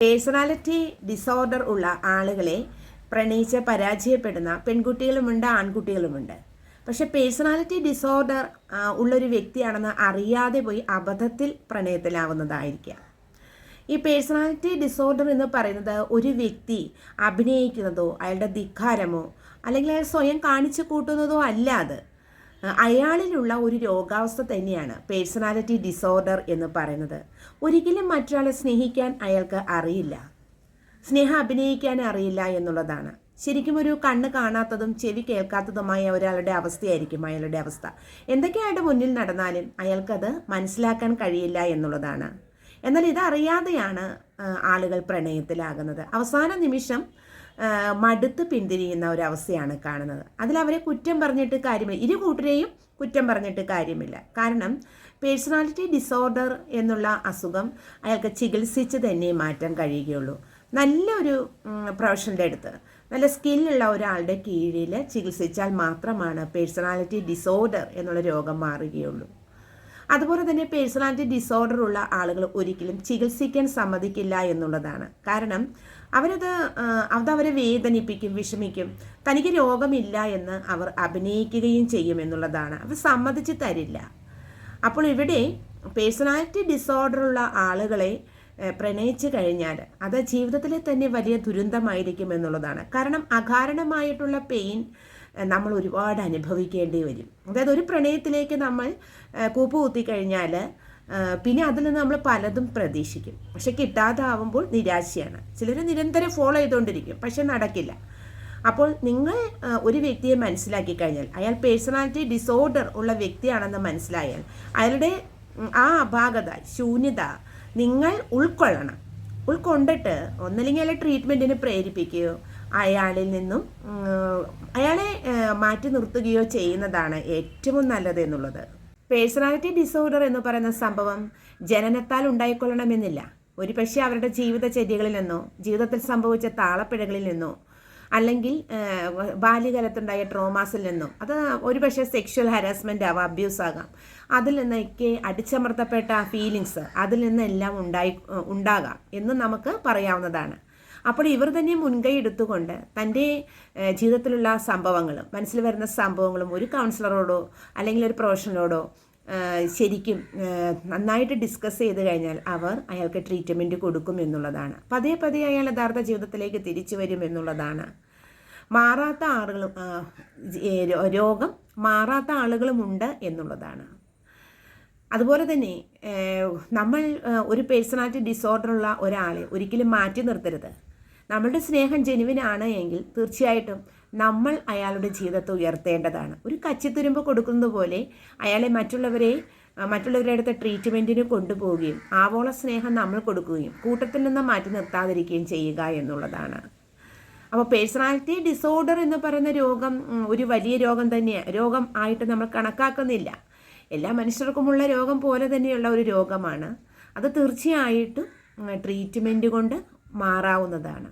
Personality disorder ഉള്ള ആളുകളെ പ്രണയിച്ച് പരാജയപ്പെടുന്ന പെൺകുട്ടികളുമുണ്ട്, ആൺകുട്ടികളുമുണ്ട്. പക്ഷെ പേഴ്സണാലിറ്റി ഡിസോർഡർ ഉള്ളൊരു വ്യക്തിയാണെന്ന് അറിയാതെ പോയി അബദ്ധത്തിൽ പ്രണയത്തിലാവുന്നതായിരിക്കാം. ഈ പേഴ്സണാലിറ്റി ഡിസോർഡർ എന്ന് പറയുന്നത് ഒരു വ്യക്തി അഭിനയിക്കുന്നതോ അയാളുടെ ധിക്കാരമോ അല്ലെങ്കിൽ അയാൾ സ്വയം കാണിച്ചു കൂട്ടുന്നതോ അല്ലാതെ അയാളിലുള്ള ഒരു രോഗാവസ്ഥ തന്നെയാണ് പേഴ്സണാലിറ്റി ഡിസോർഡർ എന്ന് പറയുന്നത്. ഒരിക്കലും മറ്റൊരാളെ സ്നേഹിക്കാൻ അയാൾക്ക് അറിയില്ല, സ്നേഹം അഭിനയിക്കാൻ അറിയില്ല എന്നുള്ളതാണ്. ശരിക്കും ഒരു കണ്ണ് കാണാത്തതും ചെവി കേൾക്കാത്തതുമായ ഒരാളുടെ അവസ്ഥയായിരിക്കും അയാളുടെ അവസ്ഥ. എന്തൊക്കെ അയാളുടെ മുന്നിൽ നടന്നാലും അയാൾക്കത് മനസ്സിലാക്കാൻ കഴിയില്ല എന്നുള്ളതാണ്. എന്നാൽ ഇതറിയാതെയാണ് ആളുകൾ പ്രണയത്തിലാകുന്നത്. അവസാന നിമിഷം മടുത്ത് പിന്തിരിയുന്ന ഒരവസ്ഥയാണ് കാണുന്നത്. അതിലവരെ കുറ്റം പറഞ്ഞിട്ട് കാര്യമില്ല, ഇരു കൂട്ടരെയും കുറ്റം പറഞ്ഞിട്ട് കാര്യമില്ല. കാരണം പേഴ്സണാലിറ്റി ഡിസോർഡർ എന്നുള്ള അസുഖം അയാൾക്ക് ചികിത്സിച്ച് തന്നെ മാറ്റാൻ കഴിയുകയുള്ളൂ. നല്ലൊരു പ്രൊഫഷണലിൻ്റെ അടുത്ത് നല്ല സ്കില്ലുള്ള ഒരാളുടെ കീഴിൽ ചികിത്സിച്ചാൽ മാത്രമാണ് പേഴ്സണാലിറ്റി ഡിസോർഡർ എന്നുള്ള രോഗം മാറുകയുള്ളൂ. അതുപോലെ തന്നെ പേഴ്സണാലിറ്റി ഡിസോർഡർ ഉള്ള ആളുകൾ ഒരിക്കലും ചികിത്സിക്കാൻ സമ്മതിക്കില്ല എന്നുള്ളതാണ്. കാരണം അതവരെ വേദനിപ്പിക്കും, വിഷമിക്കും. തനിക്ക് രോഗമില്ല എന്ന് അവർ അഭിനയിക്കുകയും ചെയ്യും എന്നുള്ളതാണ്. അവർ സമ്മതിച്ച് തരില്ല. അപ്പോൾ ഇവിടെ പേഴ്സണാലിറ്റി ഡിസോർഡർ ഉള്ള ആളുകളെ പ്രണയിച്ചു കഴിഞ്ഞാൽ അത് ജീവിതത്തിലെ തന്നെ വലിയ ദുരന്തമായിരിക്കും എന്നുള്ളതാണ്. കാരണം അകാരണമായിട്ടുള്ള പെയിൻ നമ്മൾ ഒരുപാട് അനുഭവിക്കേണ്ടി വരും. അതായത് ഒരു പ്രണയത്തിലേക്ക് നമ്മൾ കൂപ്പുകുത്തിക്കഴിഞ്ഞാൽ പിന്നെ അതിൽ നിന്ന് നമ്മൾ പലതും പ്രതീക്ഷിക്കും, പക്ഷെ കിട്ടാതാവുമ്പോൾ നിരാശയാണ്. ചിലർ നിരന്തരം ഫോളോ ചെയ്തുകൊണ്ടിരിക്കും, പക്ഷെ നടക്കില്ല. അപ്പോൾ നിങ്ങൾ ഒരു വ്യക്തിയെ മനസ്സിലാക്കി കഴിഞ്ഞാൽ, അയാൾ പേഴ്സണാലിറ്റി ഡിസോർഡർ ഉള്ള വ്യക്തിയാണെന്ന് മനസ്സിലായാൽ അയാളുടെ ആ അപാകത, ശൂന്യത നിങ്ങൾ ഉൾക്കൊള്ളണം. ഉൾക്കൊണ്ടിട്ട് ഒന്നല്ലെങ്കിൽ അയാളെ ട്രീറ്റ്മെൻറ്റിന് പ്രേരിപ്പിക്കുകയോ അയാളിൽ നിന്നും അയാളെ മാറ്റി നിർത്തുകയോ ചെയ്യുന്നതാണ് ഏറ്റവും നല്ലത് എന്നുള്ളത്. പേഴ്സണാലിറ്റി ഡിസോർഡർ എന്ന് പറയുന്ന സംഭവം ജനനത്താൽ ഉണ്ടായിക്കൊള്ളണമെന്നില്ല. ഒരു പക്ഷേ അവരുടെ ജീവിതചര്യകളിൽ നിന്നോ ജീവിതത്തിൽ സംഭവിച്ച താളപ്പിഴകളിൽ നിന്നോ അല്ലെങ്കിൽ ബാല്യകാലത്തുണ്ടായ ട്രോമാസിൽ നിന്നോ, അത് ഒരുപക്ഷെ സെക്ഷൽ ഹാരാസ്മെൻ്റ് ആവാം, അബ്യൂസ് ആകാം, അതിൽ നിന്നൊക്കെ അടിച്ചമർത്തപ്പെട്ട ഫീലിങ്സ് അതിൽ നിന്നെല്ലാം ഉണ്ടാകാം എന്ന് നമുക്ക് പറയാവുന്നതാണ്. അപ്പോൾ ഇവർ തന്നെ മുൻകൈ എടുത്തുകൊണ്ട് തൻ്റെ ജീവിതത്തിലുള്ള സംഭവങ്ങളും മനസ്സിൽ വരുന്ന സംഭവങ്ങളും ഒരു കൗൺസിലറോടോ അല്ലെങ്കിൽ ഒരു പ്രൊഫഷണലോടോ ശരിക്കും നന്നായിട്ട് ഡിസ്കസ് ചെയ്ത് കഴിഞ്ഞാൽ അവർ അയാൾക്ക് ട്രീറ്റ്മെൻറ്റ് കൊടുക്കും എന്നുള്ളതാണ്. പതിയെ പതിയെ അയാൾ യഥാർത്ഥ ജീവിതത്തിലേക്ക് തിരിച്ചു വരും എന്നുള്ളതാണ്. മാറാത്ത ആളുകളും രോഗം മാറാത്ത ആളുകളുമുണ്ട് എന്നുള്ളതാണ്. അതുപോലെ തന്നെ നമ്മൾ ഒരു പേഴ്സണാലിറ്റി ഡിസോർഡർ ഉള്ള ഒരാളെ ഒരിക്കലും മാറ്റി നിർത്തരുത്. നമ്മളുടെ സ്നേഹം ജെനുവിനാണ് എങ്കിൽ തീർച്ചയായിട്ടും നമ്മൾ അയാളുടെ ജീവിതത്തെ ഉയർത്തേണ്ടതാണ്. ഒരു കച്ചിത്തുരുമ്പ് കൊടുക്കുന്നത് പോലെ അയാളെ മറ്റുള്ളവരുടെ അടുത്ത ട്രീറ്റ്മെൻറ്റിന് കൊണ്ടുപോവുകയും ആവോള സ്നേഹം നമ്മൾ കൊടുക്കുകയും കൂട്ടത്തിൽ നിന്ന് മാറ്റി നിർത്താതിരിക്കുകയും ചെയ്യുക എന്നുള്ളതാണ്. അപ്പോൾ പേഴ്സണാലിറ്റി ഡിസോർഡർ എന്ന് പറയുന്ന രോഗം ഒരു വലിയ രോഗം തന്നെയാണ്. രോഗം ആയിട്ട് നമ്മൾ കണക്കാക്കുന്നില്ല. എല്ലാ മനുഷ്യർക്കുമുള്ള രോഗം പോലെ തന്നെയുള്ള ഒരു രോഗമാണ്. അത് തീർച്ചയായിട്ടും ട്രീറ്റ്മെൻറ്റ് കൊണ്ട് മാറാവുന്നതാണ്.